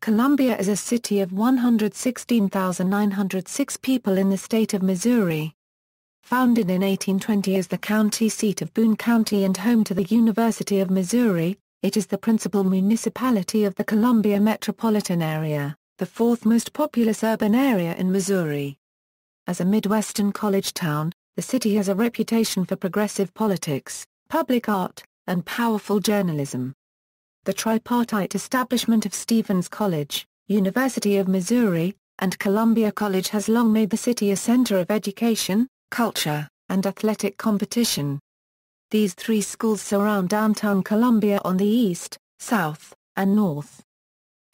Columbia is a city of 116,906 people in the state of Missouri. Founded in 1820 as the county seat of Boone County and home to the University of Missouri, it is the principal municipality of the Columbia Metropolitan Area, the fourth most populous urban area in Missouri. As a Midwestern college town, the city has a reputation for progressive politics, public art, and powerful journalism. The tripartite establishment of Stephens College, University of Missouri, and Columbia College has long made the city a center of education, culture, and athletic competition. These three schools surround downtown Columbia on the east, south, and north.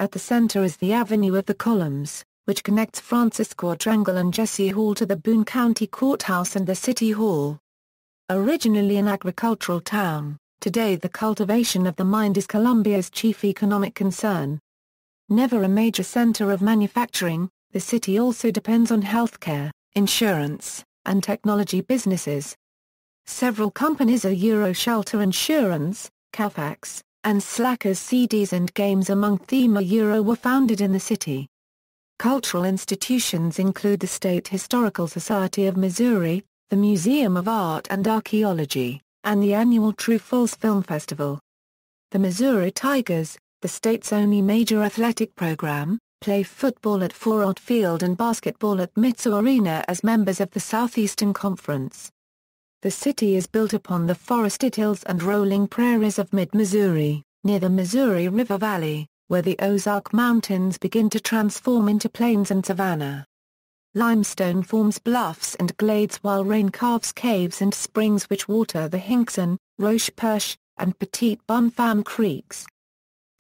At the center is the Avenue of the Columns, which connects Francis Quadrangle and Jesse Hall to the Boone County Courthouse and the City Hall. Originally an agricultural town, today the cultivation of the mind is Columbia's chief economic concern. Never a major center of manufacturing, the city also depends on healthcare, insurance, and technology businesses. Several companies are Euro Shelter Insurance, Carfax, and Slackers CDs and Games among them Euro were founded in the city. Cultural institutions include the State Historical Society of Missouri, the Museum of Art and Archaeology, and the annual True False Film Festival. The Missouri Tigers, the state's only major athletic program, play football at Faurot Field and basketball at Mizzou Arena as members of the Southeastern Conference. The city is built upon the forested hills and rolling prairies of mid-Missouri, near the Missouri River Valley, where the Ozark Mountains begin to transform into plains and savanna. Limestone forms bluffs and glades while rain carves caves and springs which water the Hinkson, Roche Perche, and Petite Bonne Femme creeks.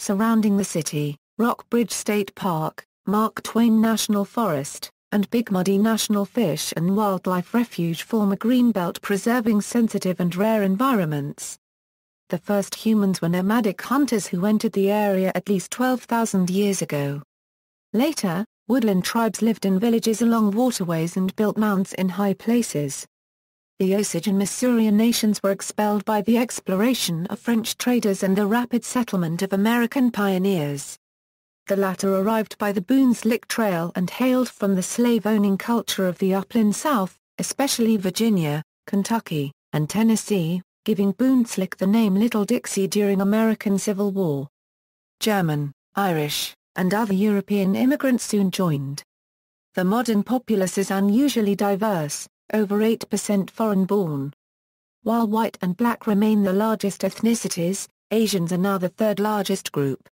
Surrounding the city, Rockbridge State Park, Mark Twain National Forest, and Big Muddy National Fish and Wildlife Refuge form a greenbelt preserving sensitive and rare environments. The first humans were nomadic hunters who entered the area at least 12,000 years ago. Later, woodland tribes lived in villages along waterways and built mounds in high places. The Osage and Masurian nations were expelled by the exploration of French traders and the rapid settlement of American pioneers. The latter arrived by the Boone's Lick Trail and hailed from the slave-owning culture of the upland South, especially Virginia, Kentucky, and Tennessee, giving Boone's Lick the name Little Dixie during American Civil War. German, Irish, and other European immigrants soon joined. The modern populace is unusually diverse, over 8% foreign-born. While white and black remain the largest ethnicities, Asians are now the third largest group.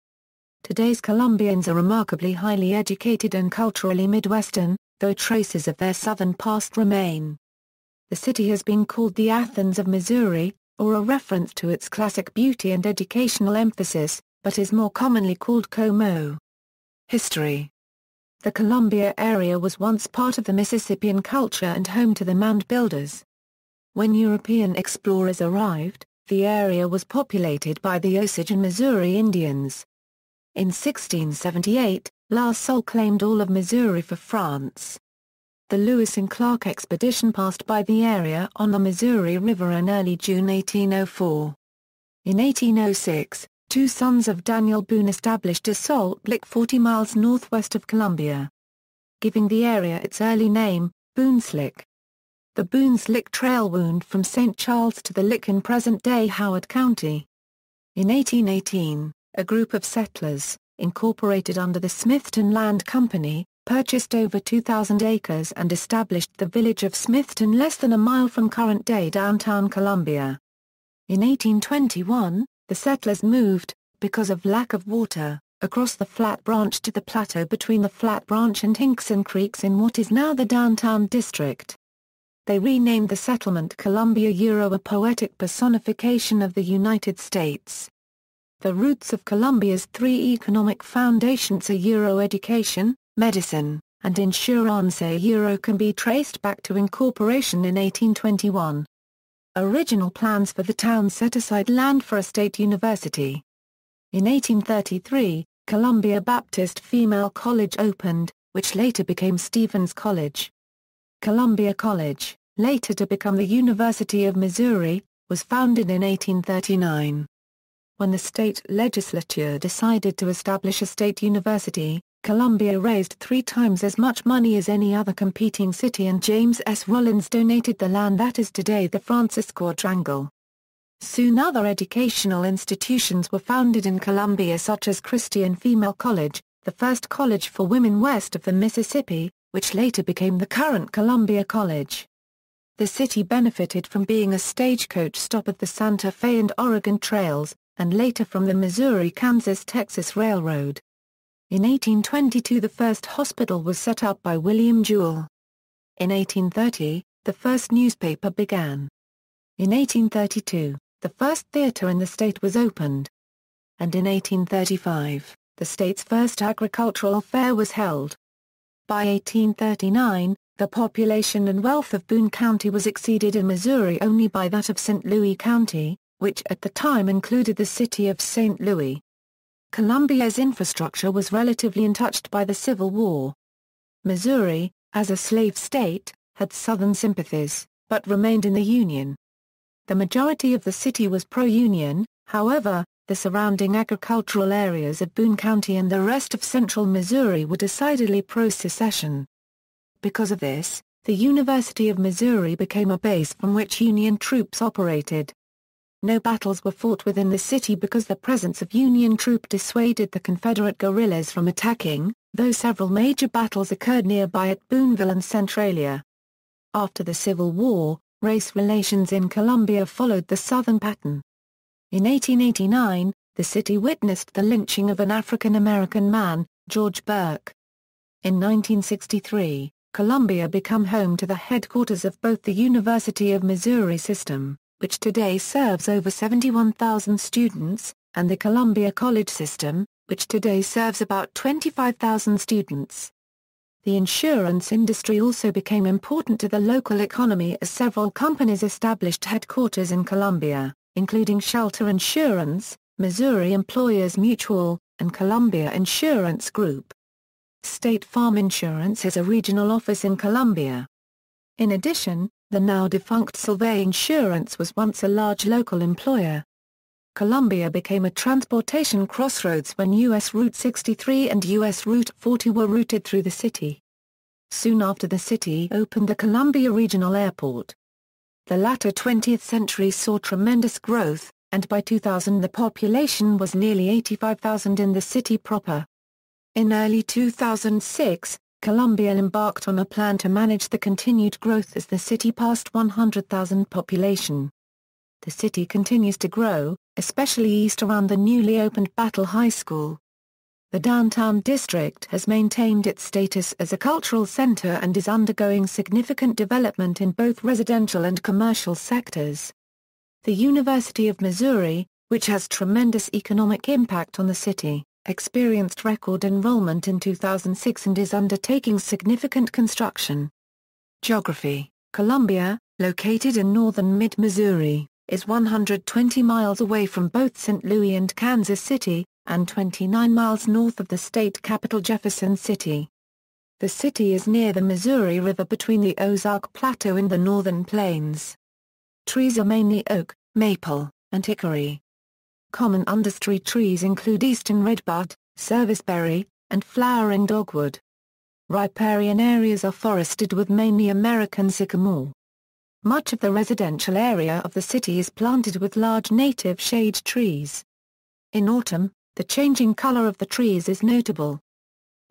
Today's Columbians are remarkably highly educated and culturally Midwestern, though traces of their southern past remain. The city has been called the Athens of Missouri, or a reference to its classic beauty and educational emphasis, but is more commonly called Como. History. The Columbia area was once part of the Mississippian culture and home to the mound builders. When European explorers arrived, the area was populated by the Osage and Missouri Indians. In 1678, La Salle claimed all of Missouri for France. The Lewis and Clark expedition passed by the area on the Missouri River in early June 1804. In 1806, two sons of Daniel Boone established a salt lick 40 miles northwest of Columbia, giving the area its early name, Boone's Lick. The Boone's Lick Trail wound from St. Charles to the Lick in present-day Howard County. In 1818, a group of settlers, incorporated under the Smithton Land Company, purchased over 2,000 acres and established the village of Smithton less than a mile from current-day downtown Columbia. In 1821, the settlers moved, because of lack of water, across the Flat Branch to the plateau between the Flat Branch and Hinkson Creeks in what is now the downtown district. They renamed the settlement Columbia, a poetic personification of the United States. The roots of Columbia's three economic foundations are education, medicine, and insurance can be traced back to incorporation in 1821. Original plans for the town set aside land for a state university. In 1833, Columbia Baptist Female College opened, which later became Stephens College. Columbia College, later to become the University of Missouri, was founded in 1839. When the state legislature decided to establish a state university, Columbia raised 3 times as much money as any other competing city, and James S. Rollins donated the land that is today the Francis Quadrangle. Soon other educational institutions were founded in Columbia, such as Christian Female College, the first college for women west of the Mississippi, which later became the current Columbia College. The city benefited from being a stagecoach stop of the Santa Fe and Oregon trails, and later from the Missouri-Kansas-Texas Railroad. In 1822 the first hospital was set up by William Jewell. In 1830, the first newspaper began. In 1832, the first theater in the state was opened. And in 1835, the state's first agricultural fair was held. By 1839, the population and wealth of Boone County was exceeded in Missouri only by that of St. Louis County, which at the time included the city of St. Louis. Columbia's infrastructure was relatively untouched by the Civil War. Missouri, as a slave state, had Southern sympathies, but remained in the Union. The majority of the city was pro-Union, however, the surrounding agricultural areas of Boone County and the rest of central Missouri were decidedly pro-secession. Because of this, the University of Missouri became a base from which Union troops operated. No battles were fought within the city because the presence of Union troops dissuaded the Confederate guerrillas from attacking, though several major battles occurred nearby at Booneville and Centralia. After the Civil War, race relations in Columbia followed the Southern pattern. In 1889, the city witnessed the lynching of an African-American man, George Burke. In 1963, Columbia became home to the headquarters of both the University of Missouri system, which today serves over 71,000 students, and the Columbia College system, which today serves about 25,000 students. The insurance industry also became important to the local economy as several companies established headquarters in Columbia, including Shelter Insurance, Missouri Employers Mutual, and Columbia Insurance Group. State Farm Insurance has a regional office in Columbia. In addition, the now-defunct Sylvay Insurance was once a large local employer. Columbia became a transportation crossroads when U.S. Route 63 and U.S. Route 40 were routed through the city. Soon after the city opened the Columbia Regional Airport. The latter 20th century saw tremendous growth, and by 2000 the population was nearly 85,000 in the city proper. In early 2006, Columbia embarked on a plan to manage the continued growth as the city passed 100,000 population. The city continues to grow, especially east around the newly opened Battle High School. The downtown district has maintained its status as a cultural center and is undergoing significant development in both residential and commercial sectors. The University of Missouri, which has tremendous economic impact on the city, experienced record enrollment in 2006 and is undertaking significant construction. Geography: Columbia, located in northern mid-Missouri, is 120 miles away from both St. Louis and Kansas City, and 29 miles north of the state capital Jefferson City. The city is near the Missouri River between the Ozark Plateau and the Northern Plains. Trees are mainly oak, maple, and hickory. Common understory trees include eastern redbud, serviceberry, and flowering dogwood. Riparian areas are forested with mainly American sycamore. Much of the residential area of the city is planted with large native shade trees. In autumn, the changing color of the trees is notable.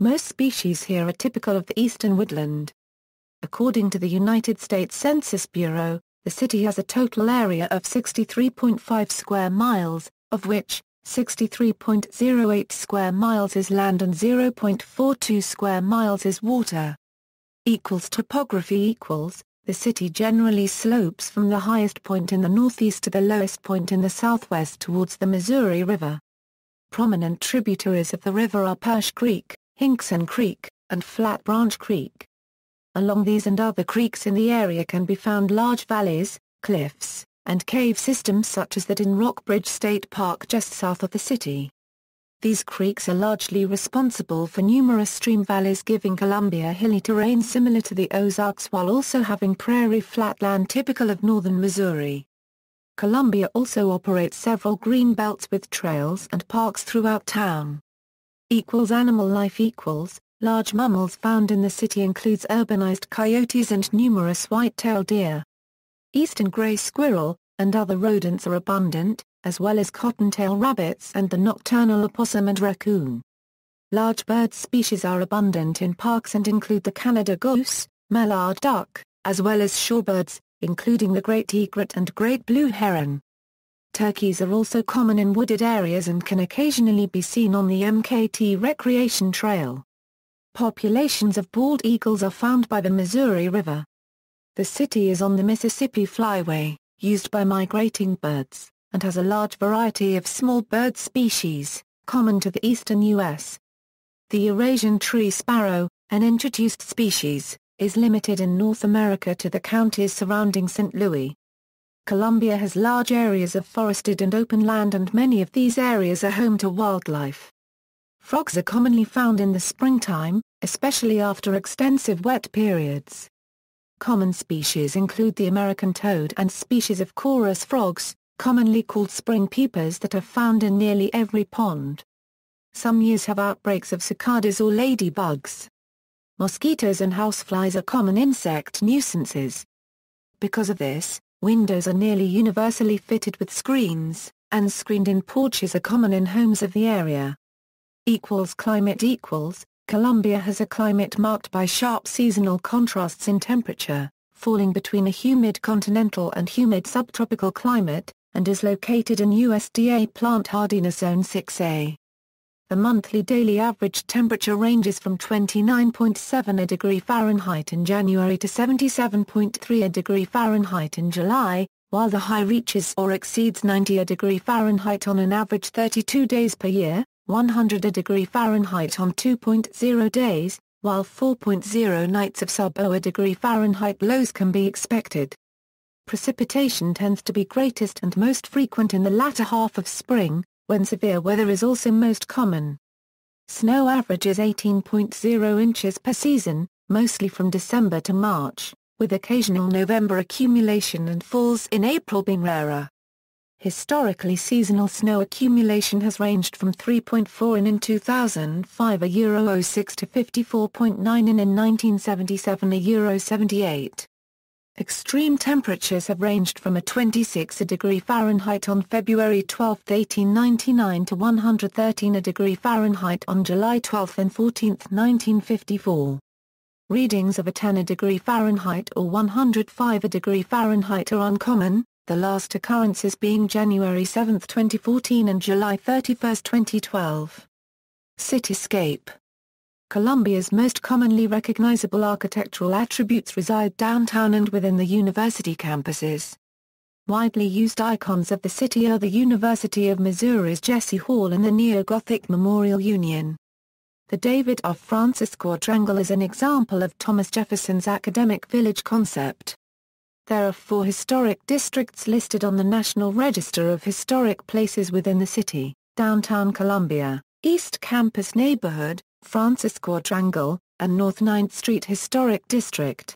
Most species here are typical of the eastern woodland. According to the United States Census Bureau, the city has a total area of 63.5 square miles, of which 63.08 square miles is land and 0.42 square miles is water. Topography The city generally slopes from the highest point in the northeast to the lowest point in the southwest towards the Missouri River. Prominent tributaries of the river are Persh Creek, Hinkson Creek, and Flat Branch Creek. Along these and other creeks in the area can be found large valleys, cliffs, and cave systems such as that in Rockbridge State Park just south of the city. These creeks are largely responsible for numerous stream valleys, giving Columbia hilly terrain similar to the Ozarks while also having prairie flatland typical of northern Missouri. Columbia also operates several green belts with trails and parks throughout town. Animal life. Large mammals found in the city includes urbanized coyotes and numerous white-tailed deer. Eastern gray squirrel, and other rodents are abundant, as well as cottontail rabbits and the nocturnal opossum and raccoon. Large bird species are abundant in parks and include the Canada goose, mallard duck, as well as shorebirds, including the great egret and great blue heron. Turkeys are also common in wooded areas and can occasionally be seen on the MKT Recreation Trail. Populations of bald eagles are found by the Missouri River. The city is on the Mississippi Flyway, used by migrating birds, and has a large variety of small bird species, common to the eastern U.S. The Eurasian tree sparrow, an introduced species, is limited in North America to the counties surrounding St. Louis. Columbia has large areas of forested and open land, and many of these areas are home to wildlife. Frogs are commonly found in the springtime, especially after extensive wet periods. Common species include the American toad and species of chorus frogs, commonly called spring peepers, that are found in nearly every pond. Some years have outbreaks of cicadas or ladybugs. Mosquitoes and houseflies are common insect nuisances. Because of this, windows are nearly universally fitted with screens, and screened-in porches are common in homes of the area. Climate. Columbia has a climate marked by sharp seasonal contrasts in temperature, falling between a humid continental and humid subtropical climate, and is located in USDA Plant Hardiness Zone 6A. The monthly daily average temperature ranges from 29.7 degrees Fahrenheit in January to 77.3 degrees Fahrenheit in July, while the high reaches or exceeds 90 degrees Fahrenheit on an average 32 days per year, 100 degrees Fahrenheit on 2.0 days, while 4.0 nights of sub-0 degree Fahrenheit lows can be expected. Precipitation tends to be greatest and most frequent in the latter half of spring, when severe weather is also most common. Snow averages 18.0 inches per season, mostly from December to March, with occasional November accumulation and falls in April being rarer. Historically, seasonal snow accumulation has ranged from 3.4 in 2005 (06) to 54.9 in 1977 (78). Extreme temperatures have ranged from a 26 degree Fahrenheit on February 12, 1899 to 113 degree Fahrenheit on July 12 and 14, 1954. Readings of a 10 degree Fahrenheit or 105 degree Fahrenheit are uncommon, the last occurrences being January 7, 2014 and July 31, 2012. Cityscape. Columbia's most commonly recognizable architectural attributes reside downtown and within the university campuses. Widely used icons of the city are the University of Missouri's Jesse Hall and the Neo-Gothic Memorial Union. The David R. Francis Quadrangle is an example of Thomas Jefferson's academic village concept. There are 4 historic districts listed on the National Register of Historic Places within the city: Downtown Columbia, East Campus Neighborhood, Francis Quadrangle, and North 9th Street Historic District.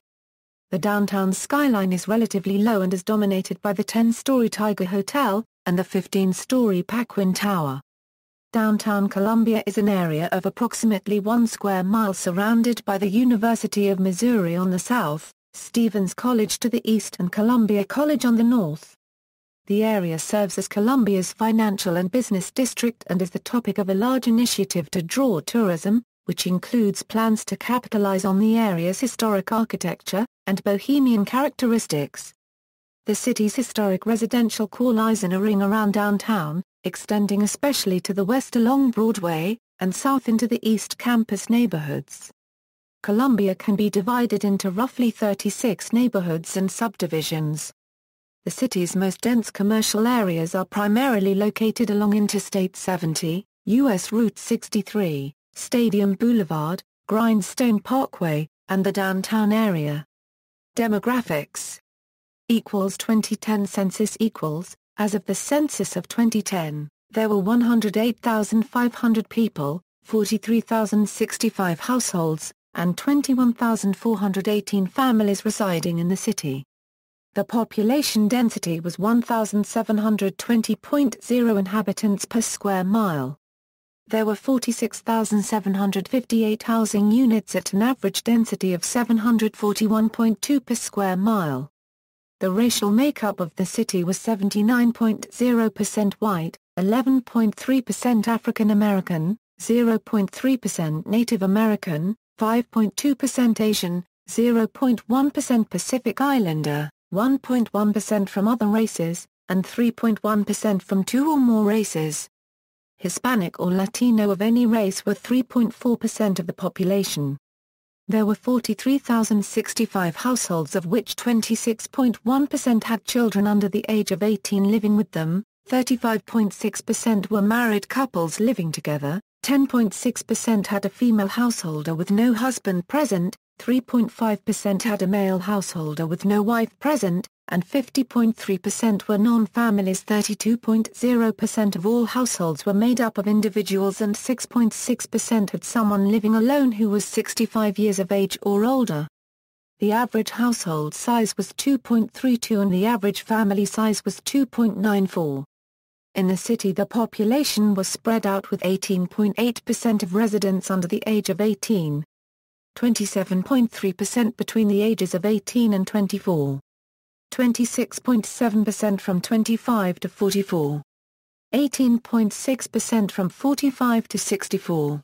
The downtown skyline is relatively low and is dominated by the 10-story Tiger Hotel, and the 15-story Paquin Tower. Downtown Columbia is an area of approximately 1 square mile surrounded by the University of Missouri on the south, Stevens College to the east and Columbia College on the north. The area serves as Columbia's financial and business district and is the topic of a large initiative to draw tourism, which includes plans to capitalize on the area's historic architecture and bohemian characteristics. The city's historic residential core lies in a ring around downtown, extending especially to the west along Broadway, and south into the East Campus neighborhoods. Columbia can be divided into roughly 36 neighborhoods and subdivisions. The city's most dense commercial areas are primarily located along Interstate 70, U.S. Route 63, Stadium Boulevard, Grindstone Parkway, and the downtown area. Demographics. 2010 census equals, as of the census of 2010, there were 108,500 people, 43,065 households, and 21,418 families residing in the city. The population density was 1,720.0 inhabitants per square mile. There were 46,758 housing units at an average density of 741.2 per square mile. The racial makeup of the city was 79.0% white, 11.3% African American, 0.3% Native American, 5.2% Asian, 0.1% Pacific Islander, 1.1% from other races, and 3.1% from two or more races. Hispanic or Latino of any race were 3.4% of the population. There were 43,065 households, of which 26.1% had children under the age of 18 living with them, 35.6% were married couples living together, 10.6% had a female householder with no husband present, 3.5% had a male householder with no wife present, and 50.3% were non-families. 32.0% of all households were made up of individuals, and 6.6% had someone living alone who was 65 years of age or older. The average household size was 2.32 and the average family size was 2.94. In the city, the population was spread out, with 18.8% of residents under the age of 18. 27.3% between the ages of 18 and 24. 26.7% from 25 to 44. 18.6% from 45 to 64.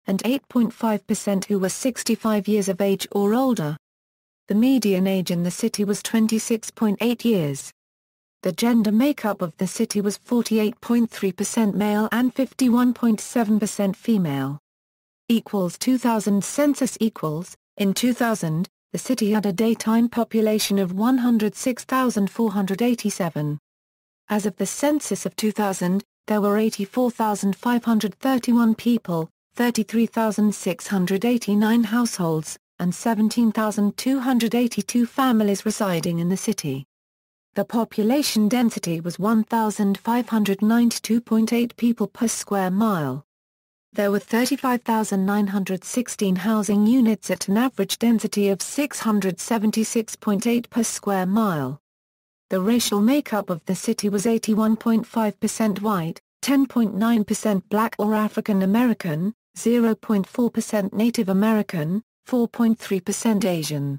And 8.5% who were 65 years of age or older. The median age in the city was 26.8 years. The gender makeup of the city was 48.3% male and 51.7% female. 2000 census equals, in 2000, the city had a daytime population of 106,487. As of the census of 2000, there were 84,531 people, 33,689 households, and 17,282 families residing in the city. The population density was 1,592.8 people per square mile. There were 35,916 housing units at an average density of 676.8 per square mile. The racial makeup of the city was 81.5% white, 10.9% black or African American, 0.4% Native American, 4.3% Asian,